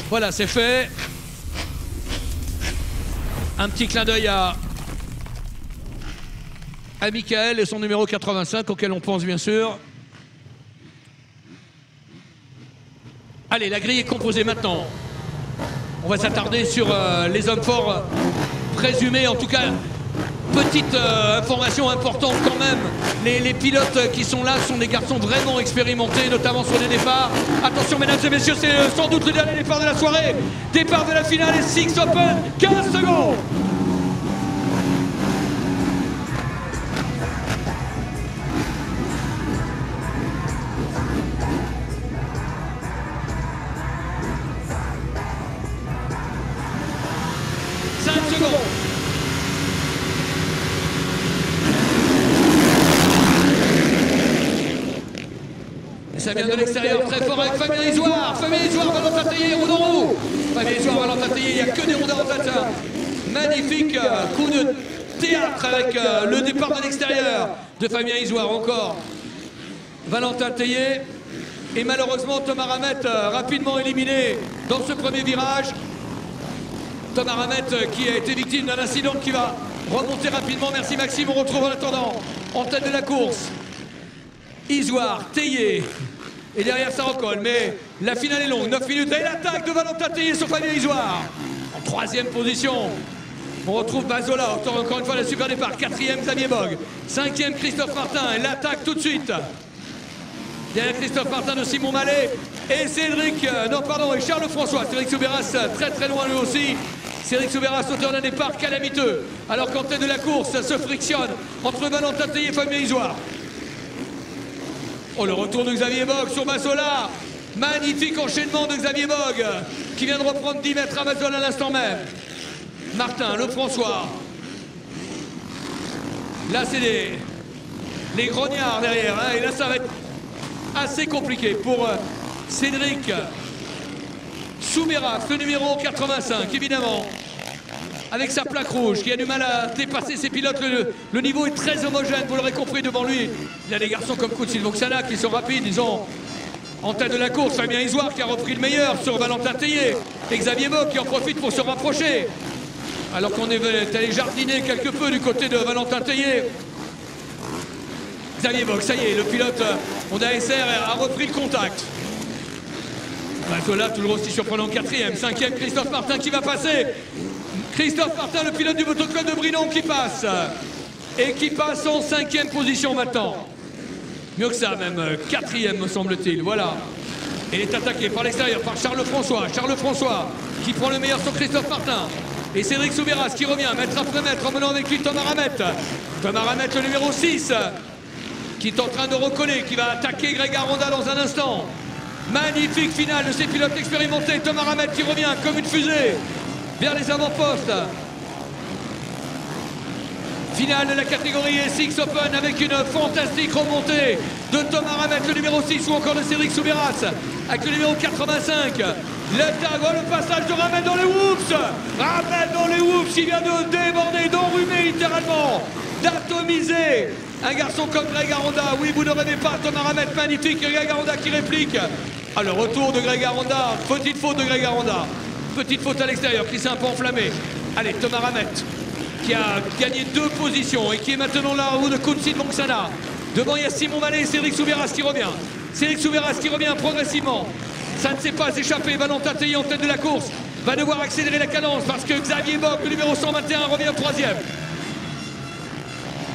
Voilà, c'est fait. Un petit clin d'œil à Michael et son numéro 85, auquel on pense bien sûr. Allez, la grille est composée maintenant. On va s'attarder sur les hommes forts présumés, en tout cas. Petite information importante quand même, les pilotes qui sont là sont des garçons vraiment expérimentés, notamment sur les départs. Attention mesdames et messieurs, c'est sans doute le dernier départ de la soirée. Départ de la finale et Six Open, 15 secondes. Ça vient de l'extérieur, très fort avec Fabien Isoire. Fabien Isoire, Valentin Tellier, roue dans roue. Fabien Isoire, Valentin Tellier, il n'y a que des roues en fait. Magnifique coup de théâtre avec le départ de l'extérieur de Fabien Isoire encore. Valentin Tellier. Et malheureusement, Thomas Ramette rapidement éliminé dans ce premier virage. Thomas Ramette qui a été victime d'un incident qui va remonter rapidement. Merci Maxime, on retrouve en attendant en tête de la course Isoire, Tellier, et derrière ça recolle, mais la finale est longue, 9 minutes, et l'attaque de Valentin Tellier sur Fabien Isoire. En troisième position, on retrouve Bazola, encore une fois le super départ, quatrième Xavier Bogue, cinquième Christophe Martin, et l'attaque tout de suite. Derrière Christophe Martin de Simon Mallet, et et Charles François, Cédric Soubeyras très très loin lui aussi. Cédric Soubeyras, auteur d'un départ calamiteux, alors qu'en tête de la course, ça se frictionne entre Valentin Tellier et Fabien Isoire. Oh, le retour de Xavier Bogue sur Bazola. Magnifique enchaînement de Xavier Bogue qui vient de reprendre 10 mètres à Bazola à l'instant même. Martin, Lefrançois. Là, c'est les grognards derrière. Hein, et là, ça va être assez compliqué pour Cédric Soubeyras, le numéro 85, évidemment. Avec sa plaque rouge, qui a du mal à dépasser ses pilotes. Le niveau est très homogène, vous l'aurez compris devant lui. Il y a des garçons comme Koutsil Voxana qui sont rapides, ils ont en tête de la course Fabien Isoire qui a repris le meilleur sur Valentin Tellier. Et Xavier Bogue qui en profite pour se rapprocher. Alors qu'on est allé jardiner quelque peu du côté de Valentin Tellier. Xavier Bogue, ça y est, le pilote Honda SR a repris le contact. Bazola, toujours aussi surprenant, quatrième. Cinquième, Christophe Martin qui va passer. Christophe Martin, le pilote du motoclub de Brinon qui passe. Et qui passe en cinquième position maintenant. Mieux que ça même, quatrième me semble-t-il, voilà. Et il est attaqué par l'extérieur, par Charles François. Charles François qui prend le meilleur sur Christophe Martin. Et Cédric Soubeyras qui revient, mètre après mètre, emmenant avec lui Thomas Ramette. Thomas Ramette, le numéro 6, qui est en train de recoller, qui va attaquer Greg Aronda dans un instant. Magnifique finale de ces pilotes expérimentés. Thomas Ramette qui revient comme une fusée vers les avant-postes. Finale de la catégorie SX Open avec une fantastique remontée de Thomas Ramette, le numéro 6, ou encore de Cédric Soubeyras avec le numéro 85. Le passage de Ramette dans les whoops. Ramette dans les whoops qui vient de déborder, d'enrhumer littéralement, d'atomiser un garçon comme Greg Aronda. Oui, vous ne rêvez pas, Thomas Ramette, magnifique. Greg Aronda qui réplique. Ah, le retour de Greg Aronda, petite faute de Greg Aronda. Petite faute à l'extérieur qui s'est un peu enflammé. Allez, Thomas Ramette qui a gagné 2 positions et qui est maintenant là en haut de Koutsil Voxana. Devant, il y a Simon Mallet et Cédric Soubeyras qui revient. Cédric Soubeyras qui revient progressivement. Ça ne s'est pas échappé. Valentin Tellier en tête de la course va devoir accélérer la cadence parce que Xavier Bogue, le numéro 121, revient au 3e.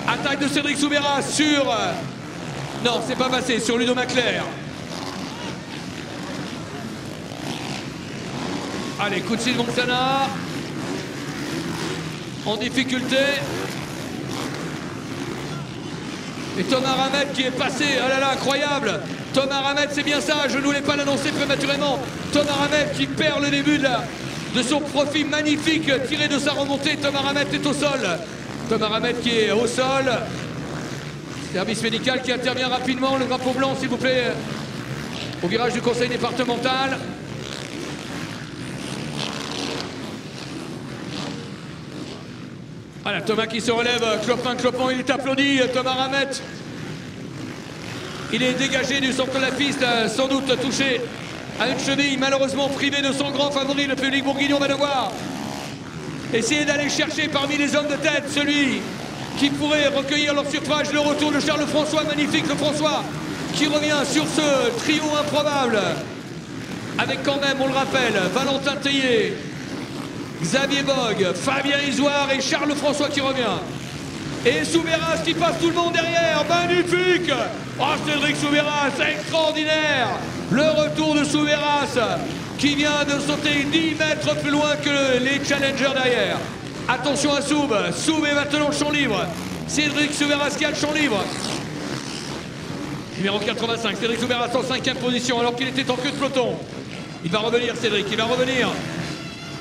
Attaque de Cédric Soubeyras sur... Non, c'est pas passé, sur Ludo Maclair. Allez, Koutsil Voxana en difficulté. Et Thomas Ramette qui est passé, oh là là, incroyable. Thomas Ramette, c'est bien ça, je ne voulais pas l'annoncer prématurément. Thomas Ramette qui perd le début de son profil magnifique tiré de sa remontée. Thomas Ramette est au sol. Thomas Ramette qui est au sol. Service médical qui intervient rapidement. Le drapeau blanc, s'il vous plaît, au virage du conseil départemental. Voilà, Thomas qui se relève, clopin, il est applaudi, Thomas Ramette. Il est dégagé du centre de la piste, sans doute touché à une cheville malheureusement privée de son grand favori. Le public bourguignon va devoir essayer d'aller chercher parmi les hommes de tête celui qui pourrait recueillir leur suffrage. Le retour de Charles François, magnifique le François, qui revient sur ce trio improbable. Avec quand même, on le rappelle, Valentin Tellier, Xavier Bogue, Fabien Isoire et Charles François qui revient. Et Soubeyras qui passe tout le monde derrière, magnifique. Oh, Cédric Soubeyras, extraordinaire. Le retour de Soubeyras qui vient de sauter 10 mètres plus loin que les challengers derrière. Attention à Soub est maintenant le champ libre. Cédric Soubeyras qui a le champ libre. Numéro 85, Cédric Soubeyras en 5e position alors qu'il était en queue de peloton. Il va revenir Cédric, il va revenir.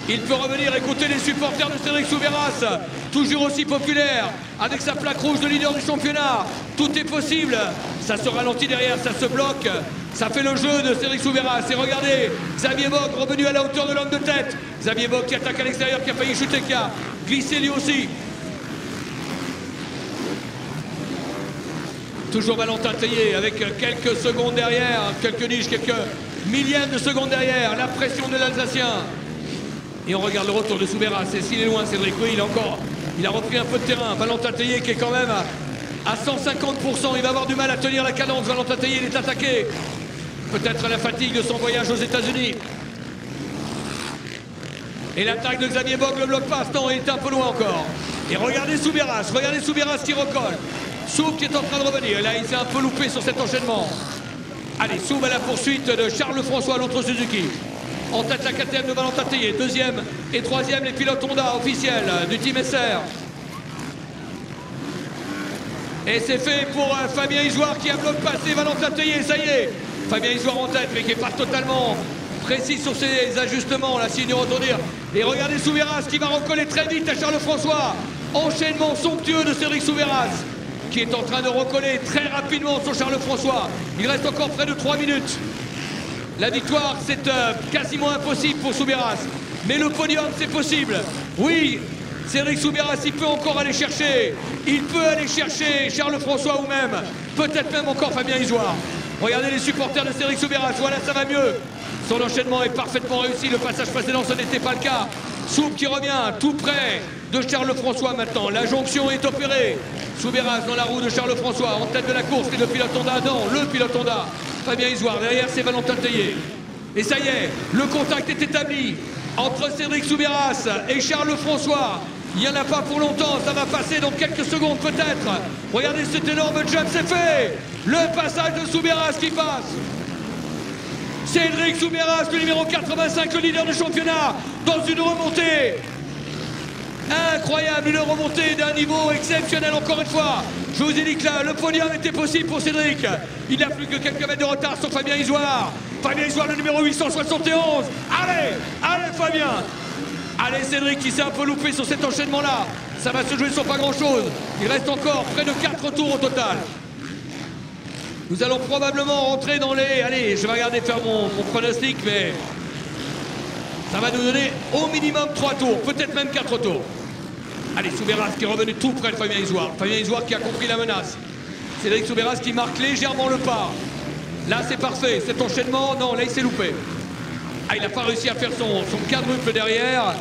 Il peut revenir, écouter les supporters de Cédric Soubeyras, toujours aussi populaire, avec sa plaque rouge de leader du championnat. Tout est possible, ça se ralentit derrière, ça se bloque, ça fait le jeu de Cédric Soubeyras. Et regardez, Xavier Bogue revenu à la hauteur de l'homme de tête. Xavier Bogue qui attaque à l'extérieur, qui a failli chuter, qui a glissé lui aussi. Toujours Valentin Tellier avec quelques secondes derrière, quelques niches, quelques millièmes de secondes derrière. La pression de l'Alsacien. Et on regarde le retour de Soubeyras. Et s'il est loin, Cédric, oui, il a repris un peu de terrain. Valentin Tellier qui est quand même à 150%. Il va avoir du mal à tenir la cadence. Valentin Tellier, il est attaqué. Peut-être la fatigue de son voyage aux États-Unis. Et l'attaque de Xavier Bogue, le bloc passe. Non, il est un peu loin encore. Et regardez Soubeyras qui recolle. Soub qui est en train de revenir. Là, il s'est un peu loupé sur cet enchaînement. Allez, Soub à la poursuite de Charles François, l'autre Suzuki. En tête la KTM de Valentin Tellier. Deuxième et troisième, les pilotes Honda officiels du Team SR. Et c'est fait pour Fabien Isoire qui a bloqué passé Valentin Tellier. Ça y est, Fabien Isoire en tête, mais qui n'est pas totalement précis sur ses ajustements. Là, signe de retourner. Et regardez Soubeyras qui va recoller très vite à Charles François. Enchaînement somptueux de Cédric Soubeyras, qui est en train de recoller très rapidement sur Charles François. Il reste encore près de 3 minutes. La victoire, c'est quasiment impossible pour Soubeyras. Mais le podium, c'est possible. Oui, Cédric Soubeyras, il peut encore aller chercher. Il peut aller chercher Charles François ou même, peut-être même encore Fabien Isoire. Regardez les supporters de Cédric Soubeyras. Voilà, ça va mieux. Son enchaînement est parfaitement réussi. Le passage précédent, ce n'était pas le cas. Soub qui revient tout près de Charles François maintenant. La jonction est opérée. Soubeyras dans la roue de Charles François. En tête de la course, et le pilote Honda. Non, le pilote Honda. Fabien Isoire. Derrière, c'est Valentin Tellier. Et ça y est, le contact est établi entre Cédric Soubeyras et Charles François. Il n'y en a pas pour longtemps. Ça va passer dans quelques secondes peut-être. Regardez cet énorme jump, c'est fait. Le passage de Soubeyras qui passe. Cédric Soubeyras, le numéro 85, le leader du championnat, dans une remontée incroyable, une remontée d'un niveau exceptionnel encore une fois. Je vous ai dit que là, le podium était possible pour Cédric. Il n'a plus que quelques mètres de retard sur Fabien Isoire. Fabien Isoire, le numéro 871. Allez Fabien. Allez Cédric qui s'est un peu loupé sur cet enchaînement-là. Ça va se jouer sur pas grand-chose. Il reste encore près de 4 tours au total. Nous allons probablement rentrer dans les... Allez, je vais regarder faire mon pronostic, mais... ça va nous donner au minimum 3 tours, peut-être même 4 tours. Allez, Soubeyras qui est revenu tout près de Fabien Isoire. Fabien Isoire qui a compris la menace. Cédric Soubeyras qui marque légèrement le pas. Là, c'est parfait. Cet enchaînement, non, là, il s'est loupé. Ah, il n'a pas réussi à faire son quadruple derrière.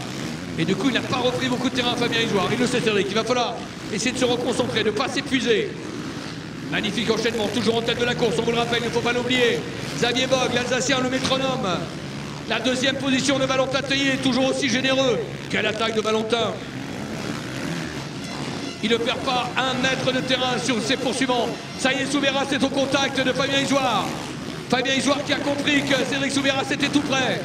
Et du coup, il n'a pas repris beaucoup de terrain, Fabien Isoire. Il le sait, Cédric. Il va falloir essayer de se reconcentrer, de ne pas s'épuiser. Magnifique enchaînement, toujours en tête de la course, on vous le rappelle, il ne faut pas l'oublier. Xavier Bogue, l'Alsacien, le métronome. La deuxième position de Valentin Tellier, toujours aussi généreux. Quelle attaque de Valentin. Il ne perd pas 1 mètre de terrain sur ses poursuivants. Ça y est, Soubeyras est au contact de Fabien Isoire. Fabien Isoire qui a compris que Cédric Soubeyras était tout près.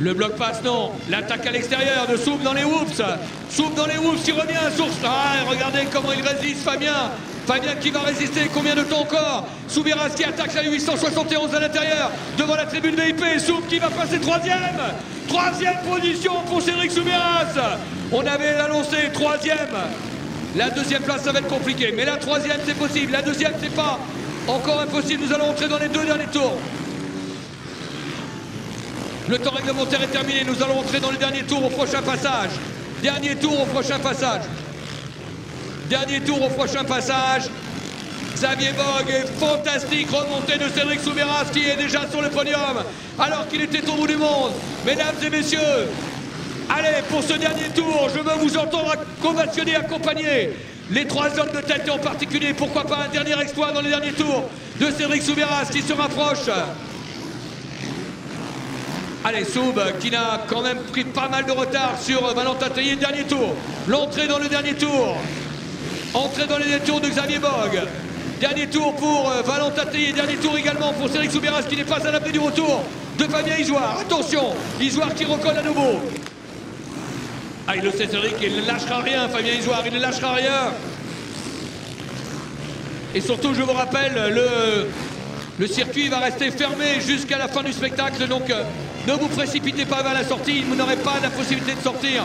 Le bloc passe, non. L'attaque à l'extérieur de Soub dans les whoops. Soub dans les whoops qui revient sur... Ah, regardez comment il résiste, Fabien. Fabien qui va résister, combien de temps encore? Soubeyras qui attaque la 871 à l'intérieur, devant la tribune VIP. Soub qui va passer 3e. 3e position pour Cédric Soubeyras. On avait annoncé 3e. La 2e place, ça va être compliqué. Mais la 3e, c'est possible. La 2e, c'est pas encore impossible. Nous allons entrer dans les 2 derniers tours. Le temps réglementaire est terminé. Nous allons entrer dans le dernier tour au prochain passage. Dernier tour au prochain passage. Dernier tour au prochain passage. Xavier Bogue est fantastique, remontée de Cédric Soubeyras qui est déjà sur le podium alors qu'il était au bout du monde. Mesdames et messieurs, allez, pour ce dernier tour, je veux vous entendre ovationner, accompagner les 3 hommes de tête et en particulier, pourquoi pas un dernier exploit dans les derniers tours de Cédric Soubeyras qui se rapproche. Allez, Soub qui n'a quand même pris pas mal de retard sur Valentin Tellier, dernier tour. L'entrée dans le dernier tour. Entrée dans le dernier tour de Xavier Bogue. Dernier tour pour Valentin Tellier, dernier tour également pour Cédric Soubeyras qui n'est pas à l'abri du retour de Fabien Isoire. Attention, Isoire qui recolle à nouveau. Ah, il le sait Cédric, il ne lâchera rien, Fabien Isoire, il ne lâchera rien. Et surtout, je vous rappelle, le circuit va rester fermé jusqu'à la fin du spectacle, donc ne vous précipitez pas vers la sortie, vous n'aurez pas la possibilité de sortir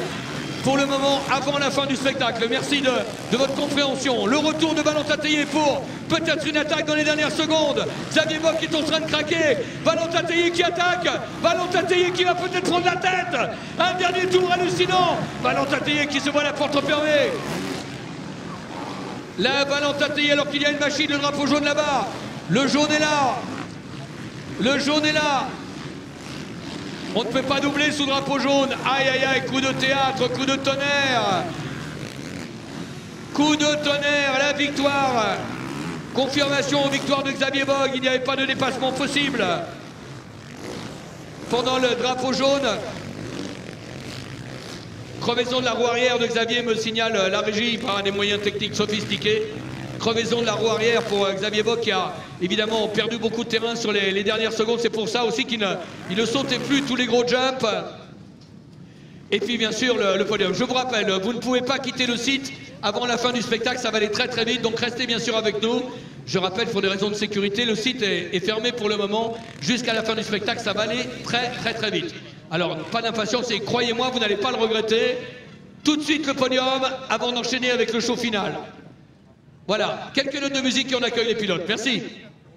pour le moment avant la fin du spectacle. Merci de votre compréhension. Le retour de Valentin Tellier pour peut-être une attaque dans les dernières secondes. Xavier Bogue qui est en train de craquer. Valentin Tellier qui attaque. Valentin Tellier qui va peut-être prendre la tête. Un dernier tour hallucinant. Valentin Tellier qui se voit la porte fermée. Là, Valentin Tellier alors qu'il y a une machine, le drapeau jaune là-bas. Le jaune est là. Le jaune est là. On ne peut pas doubler sous drapeau jaune. Aïe, aïe, aïe, coup de théâtre, coup de tonnerre. Coup de tonnerre, la victoire. Confirmation, victoire de Xavier Bogue. Il n'y avait pas de dépassement possible. Pendant le drapeau jaune, crevaison de la roue arrière de Xavier, me signale la régie par des moyens techniques sophistiqués. Crevaison de la roue arrière pour Xavier Bogue qui a évidemment perdu beaucoup de terrain sur les dernières secondes. C'est pour ça aussi qu'il ne sautait plus tous les gros jumps. Et puis bien sûr le podium. Je vous rappelle, vous ne pouvez pas quitter le site avant la fin du spectacle. Ça va aller très très vite, donc restez bien sûr avec nous. Je rappelle, pour des raisons de sécurité, le site est fermé pour le moment. Jusqu'à la fin du spectacle, ça va aller très très très vite. Alors pas d'impatience et croyez-moi, vous n'allez pas le regretter. Tout de suite le podium avant d'enchaîner avec le show final. Voilà, quelques notes de musique et on accueille les pilotes. Merci.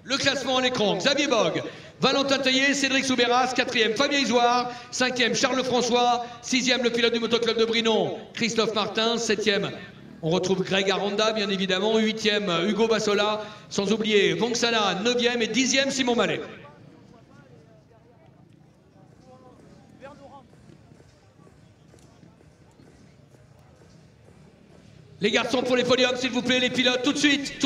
Le classement à l'écran. Xavier Bogue, Valentin Tellier, Cédric Soubeyras, 4e Fabien Isoire, 5e Charles François, 6e le pilote du motoclub de Brinon, Christophe Martin, 7e on retrouve Greg Aranda bien évidemment, 8e Hugo Bassola, sans oublier Vongsana, 9e et 10e Simon Mallet. Les garçons pour les podiums s'il vous plaît, les pilotes tout de suite.